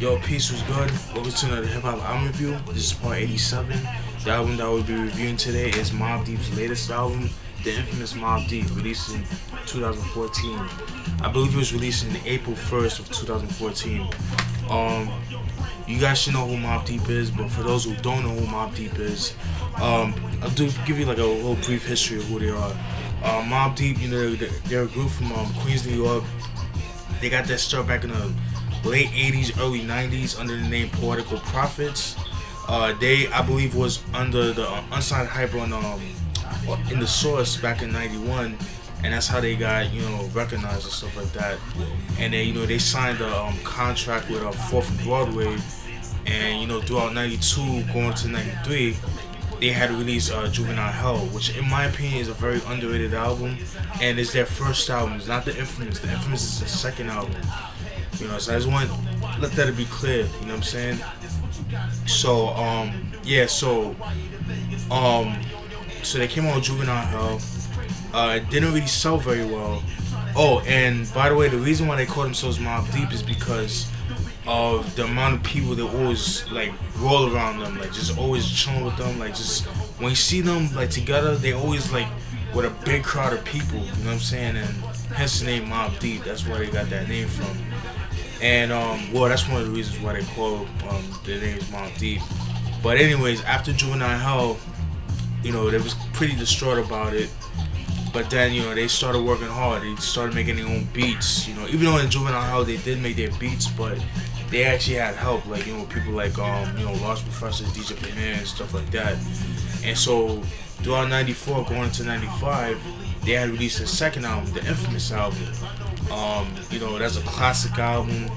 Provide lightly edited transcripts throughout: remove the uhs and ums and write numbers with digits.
Yo, peace was good. Welcome to another hip hop album review. This is part 87. The album that we'll be reviewing today is Mobb-Deep's latest album, the infamous Mobb-Deep, released in 2014. I believe it was released in April 1st of 2014. You guys should know who Mobb-Deep is, but for those who don't know who Mobb-Deep is, I'll give you like a little brief history of who they are. Mobb-Deep, you know, they're a group from Queens, New York. They got their start back in the late 80s, early 90s under the name Poetical Prophets. They, I believe, was under the Unsigned Hype on in the Source back in '91, and that's how they got, you know, recognized and stuff like that. And then, you know, they signed a contract with 4th and Broadway, and you know, throughout '92 going to '93, they had released Juvenile Hell, which in my opinion is a very underrated album, and it's their first album. It's not the Infamous. The Infamous is their second album. You know, so I just want to let that be clear, you know what I'm saying? So, yeah, so they came out with Juvenile Hell. It didn't really sell very well. Oh, and by the way, the reason why they call themselves Mobb-Deep is because of the amount of people that always, like, roll around them, like, just always chilling with them, like, just, when you see them, like, together, they always, like, with a big crowd of people, you know what I'm saying? And hence the name Mobb-Deep, that's where they got that name from. And, well, that's one of the reasons why they call their name is Mobb-Deep. But anyways, after Juvenile Hell, you know, they was pretty distraught about it. But then, you know, they started working hard. They started making their own beats, you know. Even though in Juvenile Hell they did make their beats, but they actually had help, like, you know, people like, you know, Lost Professors, DJ Premier, and stuff like that. And so, throughout '94, going into '95, they had released their second album, the Infamous album. You know, that's a classic album,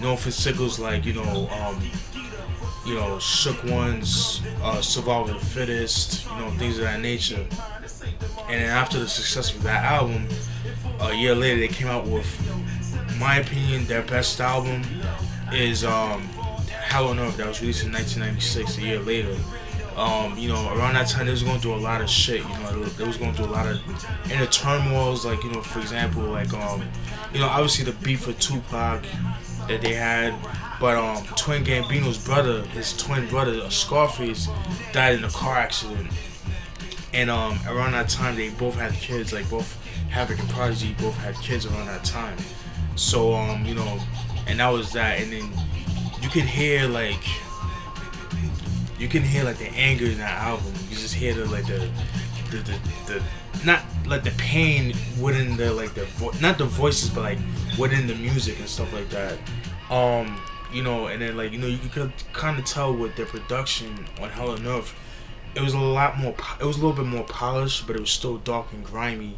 known for singles like, you know, Shook Ones, Survival of the Fittest, you know, things of that nature. And then after the success of that album, a year later they came out with, in my opinion, their best album is Hell on Earth, that was released in 1996, a year later. You know, around that time they was going through a lot of shit, you know, they was going through a lot of inner turmoils, like, you know, for example, like, you know, obviously the beef with Tupac that they had, but Twin Gambino's brother, his twin brother, Scarface, died in a car accident. And around that time they both had kids, like both Havoc and Prodigy both had kids around that time. So, you know, and that was that, and then you can hear like the anger in that album. You just hear the not like the pain within the like the not the voices, but like within the music and stuff like that. You know, and then like, you know, you could kind of tell with their production on Hell on Earth, it was a lot more. It was a little bit more polished, but it was still dark and grimy,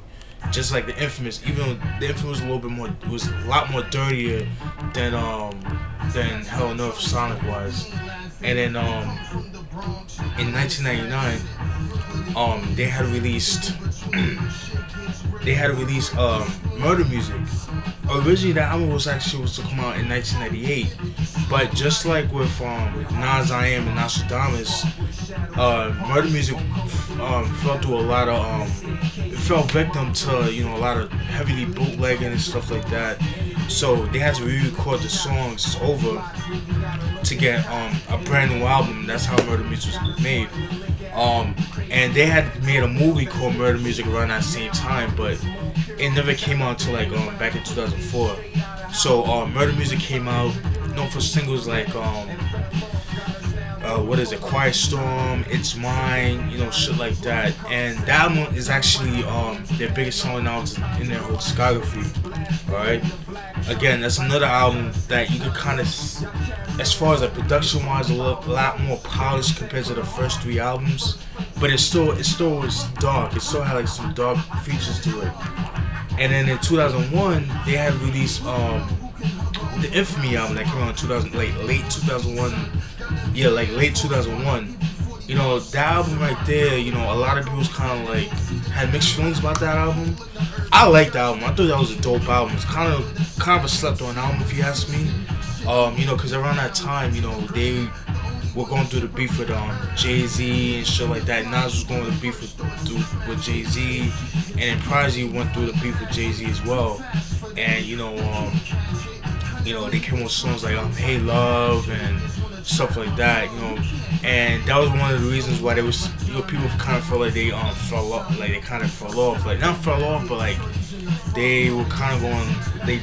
just like the Infamous. Even though the Infamous was a little bit more, it was a lot more dirtier than Hell on Earth sonic wise. And then in 1999, they had released Murder Music. Originally, that album was to come out in 1998, but just like with Nas I Am and Nostradamus, Murder Music fell through a lot of it fell victim to, you know, a lot of heavily bootlegging and stuff like that. So they had to re-record the songs over to get a brand new album. That's how Murder Music was made. And they had made a movie called Murder Music around that same time, but it never came out until like back in 2004. So Murder Music came out, known for singles like what is it, Quiet Storm, It's Mine, you know, shit like that. And that album is actually their biggest selling album in their whole discography. Alright? Again, that's another album that you could kind of, as far as like production wise, a lot more polished compared to the first three albums. But it still was dark. It still had like some dark features to it. And then in 2001, they had released the Infamy album that came out in 2000, like late 2001. Yeah, like late 2001. You know, that album right there, you know, a lot of people was kind of like, had mixed feelings about that album. I liked the album. I thought that was a dope album. It's kind of a slept on album if you ask me. You know, because around that time, you know, they were going through the beef with Jay-Z and shit like that. Nas was going through the beef with Jay-Z, and then Prodigy went through the beef with Jay-Z as well. And you know, you know, they came with songs like Hey Love and stuff like that, you know, and that was one of the reasons why there was, you know, people kind of felt like they fell off, like they kind of fell off, like not fell off, but like they were kind of going,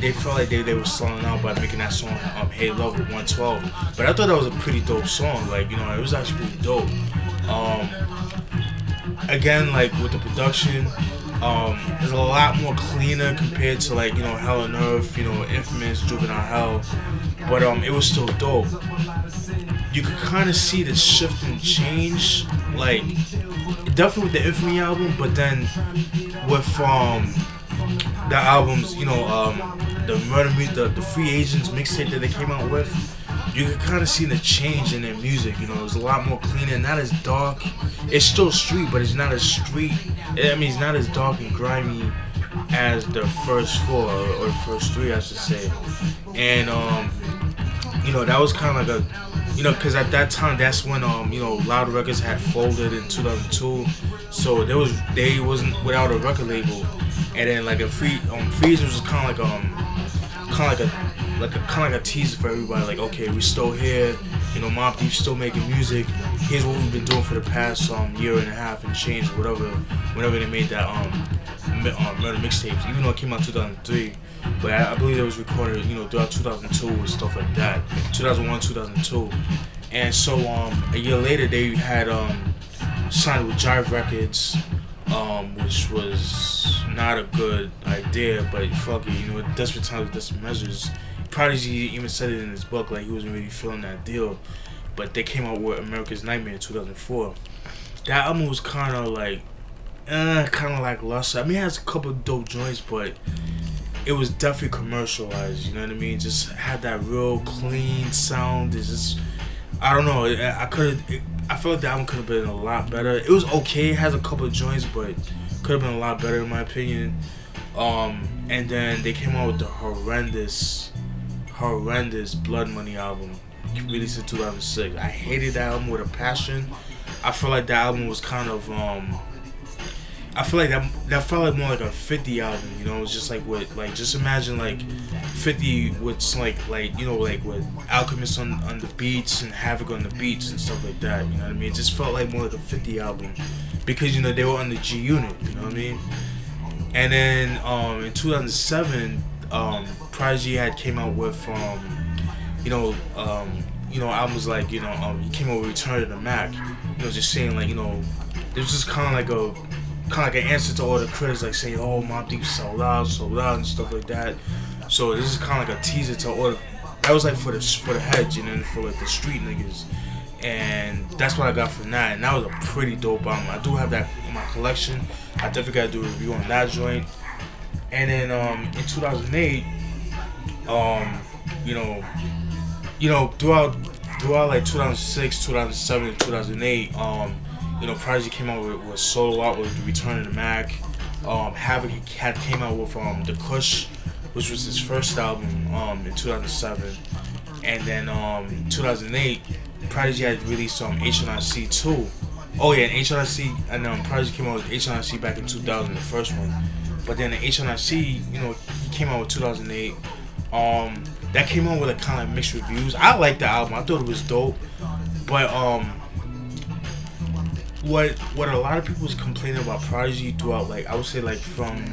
they felt like they were selling out by making that song Hey Love with 112. But I thought that was a pretty dope song, like, you know, it was actually pretty dope. Again, like with the production, it's a lot more cleaner compared to like, you know, Hell on Earth, you know, Infamous, Juvenile Hell, but it was still dope. You could kind of see the shift and change, like definitely with the Infamy album, but then with the albums, you know, the Murder Me, the Free Agents mixtape that they came out with, you could kind of see the change in their music. You know, it was a lot more cleaner, not as dark. It's still street, but it's not as street. I mean, it's not as dark and grimy as the first four or the first three, I should say. And you know, that was kind of like a, you know, because at that time, that's when you know, Loud Records had folded in 2002, so they wasn't without a record label. And then like a Free Agents was kind of like a teaser for everybody, like, okay, we still here, you know, Mobb still making music. Here's what we've been doing for the past year and a half and change, whatever. Whenever they made that Murder Mixtapes, even though it came out 2003, but I believe it was recorded, you know, throughout 2002 and stuff like that, 2001, 2002. And so a year later they had signed with Jive Records, which was not a good idea, but fuck it, you know, desperate times, desperate measures. Prodigy even said it in his book, like he wasn't really feeling that deal. But they came out with America's Nightmare in 2004. That album was kind of like, lackluster. I mean, it has a couple of dope joints, but it was definitely commercialized. You know what I mean? Just had that real clean sound. It's just, I don't know. I feel like the album could have been a lot better. It was okay. It has a couple of joints, but could have been a lot better in my opinion. And then they came out with the horrendous Blood Money album, released in 2006. I hated that album with a passion. I feel like that album was kind of I feel like that felt like more like a 50 album, you know. It was just like just imagine like 50 with like you know, like with Alchemist on the beats and Havoc on the beats and stuff like that, you know what I mean? It just felt like more like a 50 album because, you know, they were on the G Unit, you know what I mean? And then in 2007, Prodigy had came out with you know, albums like, you know, he came out with Return to the Mac, you know, just saying like, you know, it was just kind of like an answer to all the critics, like saying, oh, Mobb Deep sold out and stuff like that. So this is kind of like a teaser to all the, that was like for the heads, you know, for like the street niggas. And that's what I got from that, and that was a pretty dope album. I do have that in my collection. I definitely gotta do a review on that joint. And then in 2008, you know, throughout like 2006, 2007, and 2008, you know, Prodigy came out with solo out with Return to the Mac. Havoc had came out with The Kush, which was his first album in 2007. And then 2008, Prodigy had released HNIC 2. Oh yeah, and HNIC, and Prodigy came out with HNIC back in 2000, the first one. But then the HNIC, you know, he came out with 2008. That came out with a kind of mixed reviews. I liked the album. I thought it was dope. But what a lot of people was complaining about Prodigy throughout, like, I would say like from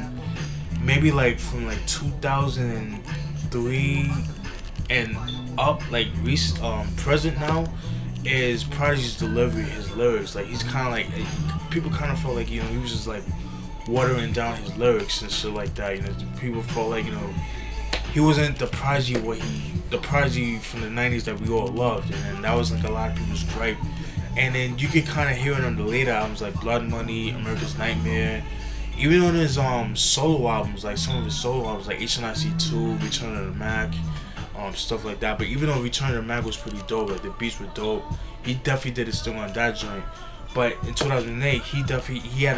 2003 and up, like present now, is Prodigy's delivery, his lyrics. Like, he's kind of like, people kind of felt like, you know, he was just like watering down his lyrics and shit like that. You know, people felt like, you know, he wasn't the Prodigy the Prodigy from the 90s that we all loved, and that was like a lot of people's gripe. And then you can kind of hear it on the later albums like Blood Money, America's Nightmare, even on his solo albums, like some of his solo albums like HNIC 2, Return to the Mac, stuff like that. But even though Return to the Mac was pretty dope, like the beats were dope, he definitely did his thing on that joint. But in 2008, he had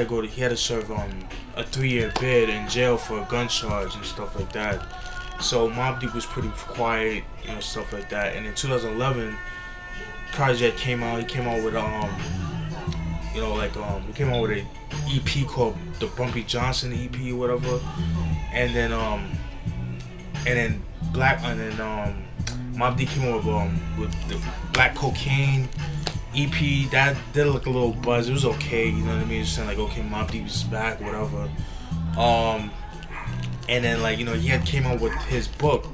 to serve a 3-year bid in jail for a gun charge and stuff like that. So Mobb Deep was pretty quiet, you know, stuff like that. And in 2011, Project came out. He came out with you know, like he came out with an EP called the Bumpy Johnson EP or whatever. And then Black, and then Mobb came over with the Black Cocaine EP. That did like a little buzz. It was okay, you know what I mean? Just saying like, okay, Mobb is back, whatever. And then like, you know, he had came out with his book,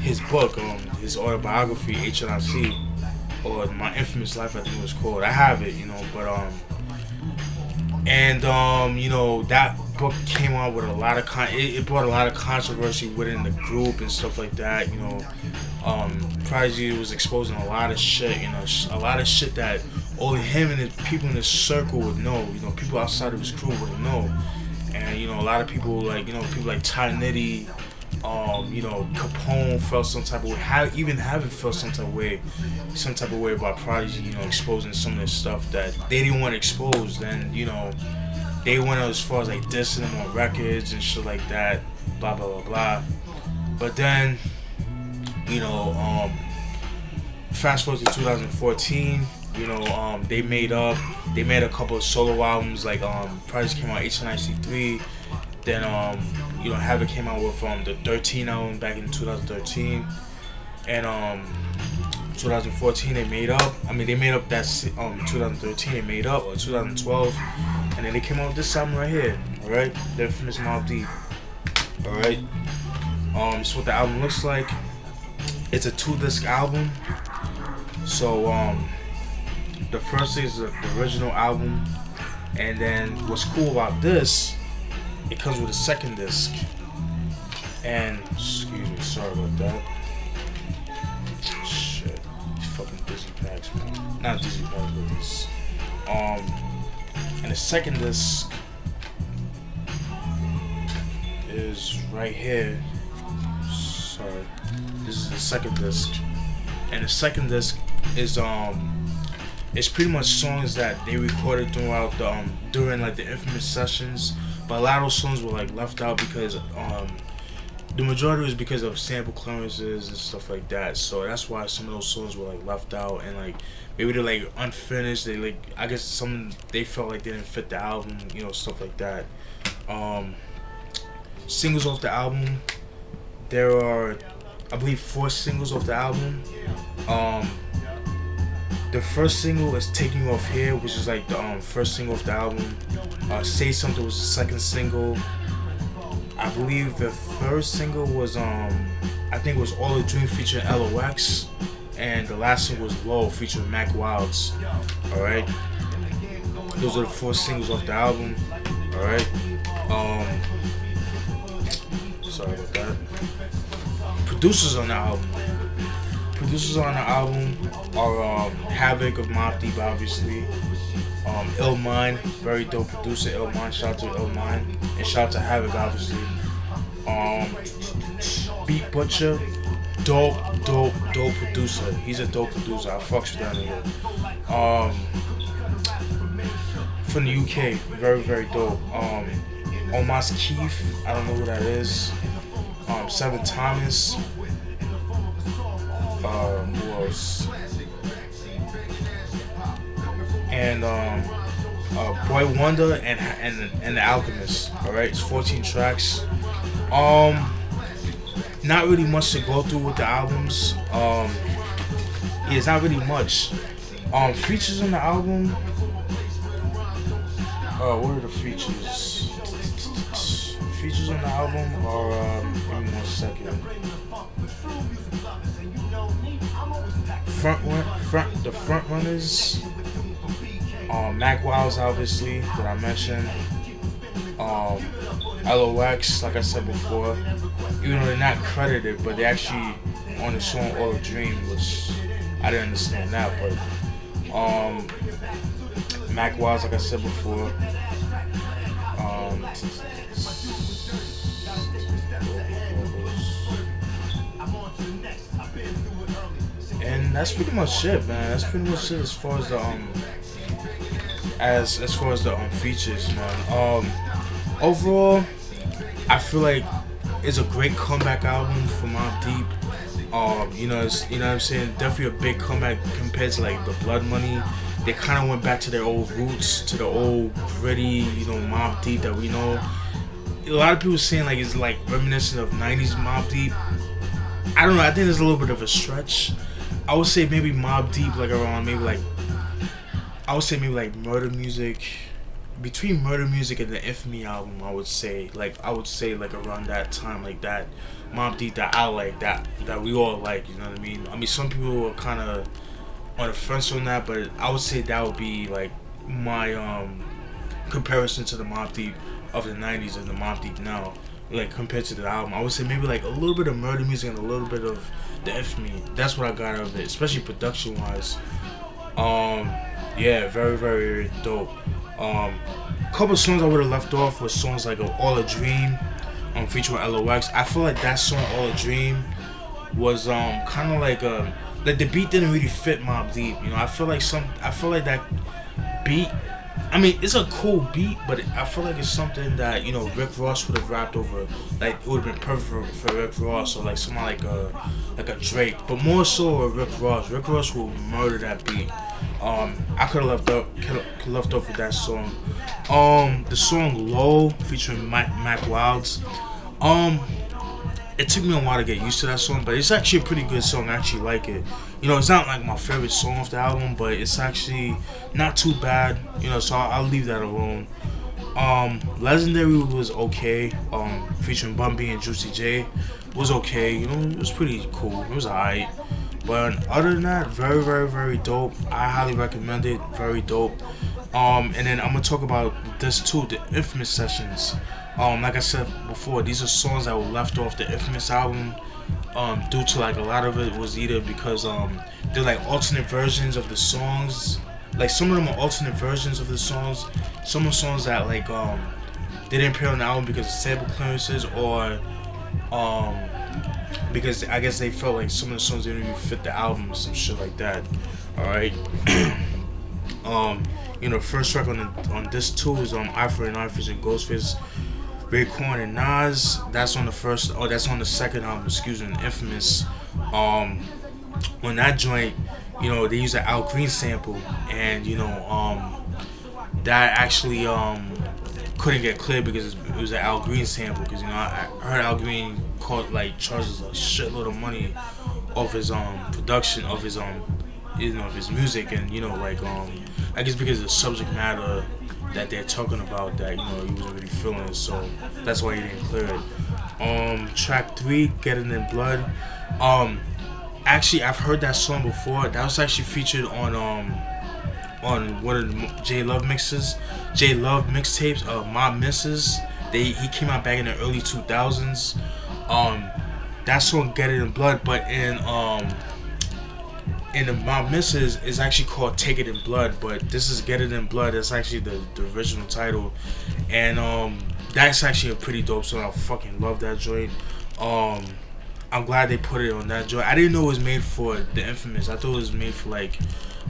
his autobiography, HNIC, or My Infamous Life, I think it was called. I have it, you know, but you know, that book came out with a lot of it brought a lot of controversy within the group and stuff like that, you know. Prodigy was exposing a lot of shit, you know, a lot of shit that only him and his people in his circle would know, you know, people outside of his crew wouldn't know. And, you know, a lot of people, like, you know, people like Ty Nitty, you know, Capone felt some type of way, even Havoc felt some type of way about Prodigy, you know, exposing some of this stuff that they didn't want exposed. And, you know, they went as far as like dissing him on records and shit like that, blah blah blah blah. But then, you know, fast forward to 2014, you know, they made a couple of solo albums, like Prodigy came out HNIC3, then you know, Havoc came out with the 13 album back in 2013, and 2014 they made up. I mean, they made up that 2013 they made up, or 2012, and then they came out with this album right here. All right, the infamous Mobb. All right, this is what the album looks like. It's a 2-disc album. So the first is the original album, and then what's cool about this, it comes with a second disc. And excuse me, sorry about that. Shit, these fucking dizzy packs, man. Not dizzy packs, but these. And the second disc is right here. Sorry, this is the second disc, and the second disc is it's pretty much songs that they recorded throughout during like the infamous sessions. But a lot of those songs were like left out because the majority was because of sample clearances and stuff like that. So that's why some of those songs were like left out, and like maybe they're like unfinished. They like, I guess some they felt like they didn't fit the album, you know, stuff like that. Singles off the album, there are, I believe, 4 singles off the album. The first single is Taking You Off Here, which is like the first single off the album. Say Something was the second single. I believe the third single was I think it was All a Dream featuring LOX, and the last single was Low featuring Mac Wilds. Alright, those are the 4 singles off the album. Alright, sorry about that. Producers on the album are Havoc of Mobb, obviously. Illmind, very dope producer. Illmind, shout out to Illmind, and shout out to Havoc, obviously. Beat Butcher, dope producer. He's a dope producer. I fucks with that nigga. From the UK, very dope. Omos Keith, I don't know who that is. Seven Thomas. Who else? And Boy Wonder and The Alchemist. Alright, it's 14 tracks. Not really much to go through with the albums. It's not really much. Features on the album. What are the features? Features on the album are give me 1 second. The front runners, Mac Wilds, obviously, that I mentioned, LOX, like I said before, even though they're not credited, but they actually on the song All a Dream, which I didn't understand that, but Mac Wilds, like I said before, and that's pretty much it, man. That's pretty much it as far as the as far as the features, man. Overall, I feel like it's a great comeback album for Mobb. You know what I'm saying? Definitely a big comeback compared to like the Blood Money. They kind of went back to their old roots, to the old gritty, you know, Mobb that we know. a lot of people saying like it's like reminiscent of '90s Mobb Deep. I don't know. I think there's a little bit of a stretch. I would say maybe Mobb Deep like around maybe like I would say maybe like Murder Music. Between Murder Music and the Infamy album, I would say like around that time, like that Mobb Deep that I like, that we all like, you know what I mean? I mean, some people are kind of on the fence on that, but I would say that would be like my comparison to the Mobb Deep of the '90s and the Mobb Deep now, like compared to the album. I would say maybe like a little bit of Murder Music and a little bit of the Infamy. That's what I got out of it, especially production wise. Yeah, very very dope. Couple songs I would have left off was songs like All a Dream, featuring LOX. I feel like that song All a Dream was kind of like the beat didn't really fit Mobb Deep. You know, I feel like that beat. I mean, it's a cool beat, but I feel like it's something that, you know, Rick Ross would have rapped over. Like, it would have been perfect for Rick Ross, or like someone like a Drake, but more so a Rick Ross. Rick Ross will murder that beat. I could have left off with that song. The song Low featuring Mac Wilds. It took me a while to get used to that song, but it's actually a pretty good song. I actually like it. You know, it's not like my favorite song off the album, but it's actually not too bad. You know, so I'll leave that alone. Legendary was okay. Featuring Bun B and Juicy J was okay. You know, it was pretty cool. It was alright. But other than that, very, very, very dope. I highly recommend it. Very dope. And then I'm gonna talk about this too, the Infamous Sessions. Like I said before, these are songs that were left off the Infamous album. Due to like a lot of it was either because they're like alternate versions of the songs. Like some of them are alternate versions of the songs. Some of the songs that like they didn't appear on the album because of sample clearances, or because I guess they felt like some of the songs didn't even fit the album or some shit like that. Alright. You know, first track on this too is Eye for an Eye featuring Ghostface, Raekwon and Nas. That's on the first, that's on the second album, excuse me, Infamous. On that joint, you know, they use an Al Green sample, and you know, that actually couldn't get cleared because it was an Al Green sample. Because, you know, I heard Al Green charges a shitload of money off his production of his you know, of his music, and you know, like I guess because of the subject matter that they're talking about, that, you know, he wasn't really feeling it, so that's why he didn't clear it. Track 3, Getting in Blood. Actually, I've heard that song before. That was actually featured on one of the J Love mixes, J Love mixtapes, My Misses. He came out back in the early 2000s. That song Get It in Blood, but in the My Misses is actually called Take It in Blood, but this is Get It in Blood. That's actually the original title, and that's actually a pretty dope song. I fucking love that joint. I'm glad they put it on that joint. I didn't know it was made for the Infamous. I thought it was made for like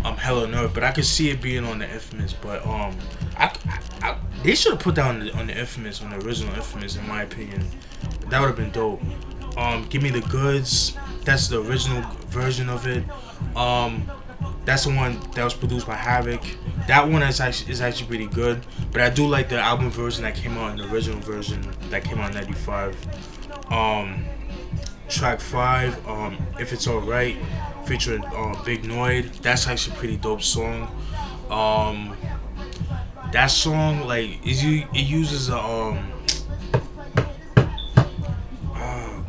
Hell on Earth, but I could see it being on the Infamous. But they should have put that on the Infamous, on the original Infamous, in my opinion. That would have been dope. Give Me the Goods. That's the original version of it. That's the one that was produced by Havoc. That one is actually pretty good. But I do like the album version that came out, in the original version that came out in '95. Track 5, If It's Alright, featuring Big Noid. That's actually a pretty dope song. That song, like, it uses a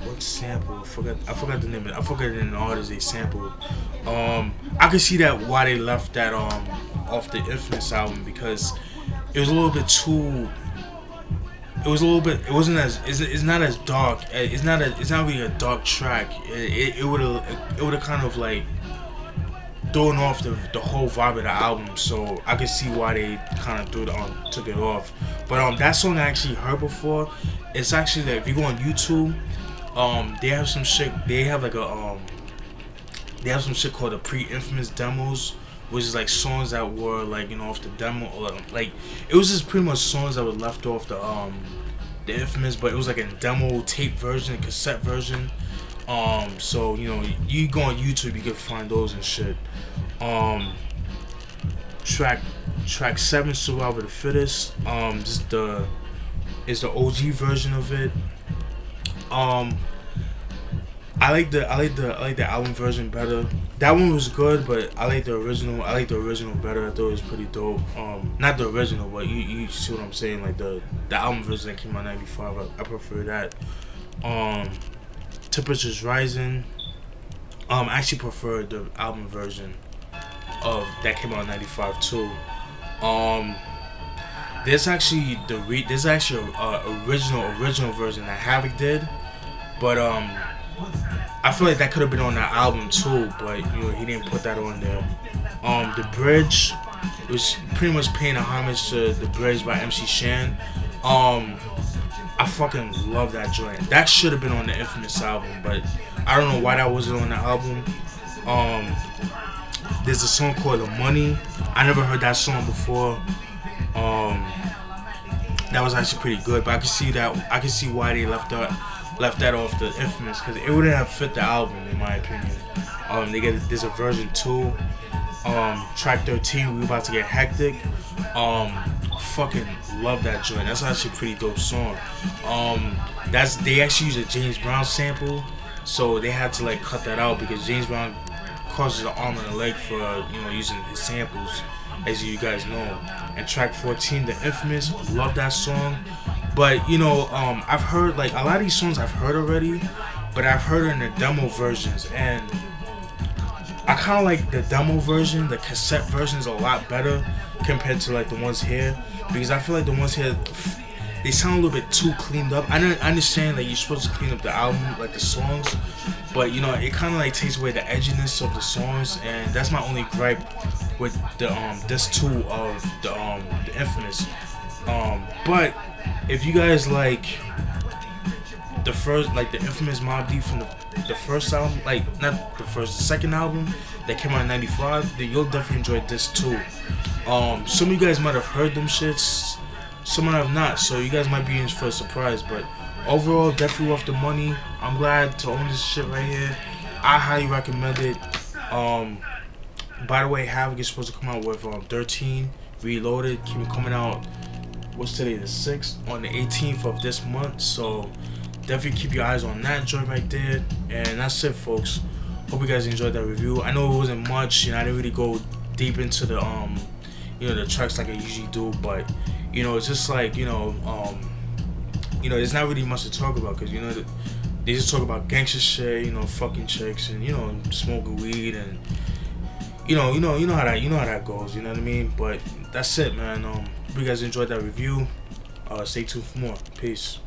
what sample? I forgot the name of it. I forgot the name of the artist they sampled. I could see that why they left that off the Infamous album, because it was a little bit too. It wasn't as. It's not as dark. It's not really a dark track. It would have kind of like thrown off the whole vibe of the album. So I could see why they kind of took it off. But that song I actually heard before. It's actually that if you go on YouTube, they have some shit. They have like they have some shit called the pre-Infamous demos, which is like songs that were like, you know, off the demo, or like it was just pretty much songs that were left off the Infamous, but it was like a demo tape version, cassette version. So, you know, you go on YouTube, you can find those and shit. Track 7, Survival of the Fittest. Just is the OG version of it. I like the album version better. That one was good, but I like the original. I like the original better. I thought it was pretty dope. Not the original, but you see what I'm saying? Like the album version that came out in '95. I prefer that. Temperatures Rising. I actually prefer the album version of that came out in '95 too. There's actually a original version that Havoc did, but I feel like that could have been on that album too, but you know he didn't put that on there. The Bridge was pretty much paying a homage to The Bridge by MC Shan. I fucking love that joint. That should have been on the Infamous album, but I don't know why that wasn't on the album. There's a song called The Money. I never heard that song before. That was actually pretty good, but I can see why they left that off the Infamous, because it wouldn't have fit the album in my opinion. There's a version 2. Track 13, We About to Get Hectic. Fucking love that joint. That's actually a pretty dope song. They actually use a James Brown sample, so they had to like cut that out because James Brown causes an arm and a leg for using his samples, as you guys know. And track 14, The Infamous, love that song. But I've heard like a lot of these songs I've heard already, but I've heard it in the demo versions, and I kind of like the demo version. The cassette version is a lot better compared to like the ones here, because I feel like the ones here, they sound a little bit too cleaned up. I understand that you're supposed to clean up the album, like the songs, but it kind of like takes away the edginess of the songs, and that's my only gripe with the disc 2 of the Infamous. But if you guys like the first, like the Infamous Mobb Deep from the first album, like not the first, the second album that came out in '95, then you'll definitely enjoy this too. Some of you guys might have heard them shits, some might have not, so you guys might be in for a surprise. But overall, definitely worth the money. I'm glad to own this shit right here. I highly recommend it. By the way, Havoc is supposed to come out with 13 Reloaded, keep coming out. What's today, the 6th? On the 18th of this month, so definitely keep your eyes on that joint right there. And that's it, folks. Hope you guys enjoyed that review. I know it wasn't much, I didn't really go deep into the the tracks like I usually do, but it's just like there's not really much to talk about, because they just talk about gangster shit, fucking chicks, and smoking weed, and you know how that goes, you know what I mean? But that's it, man. Hope you guys enjoyed that review. Stay tuned for more. Peace.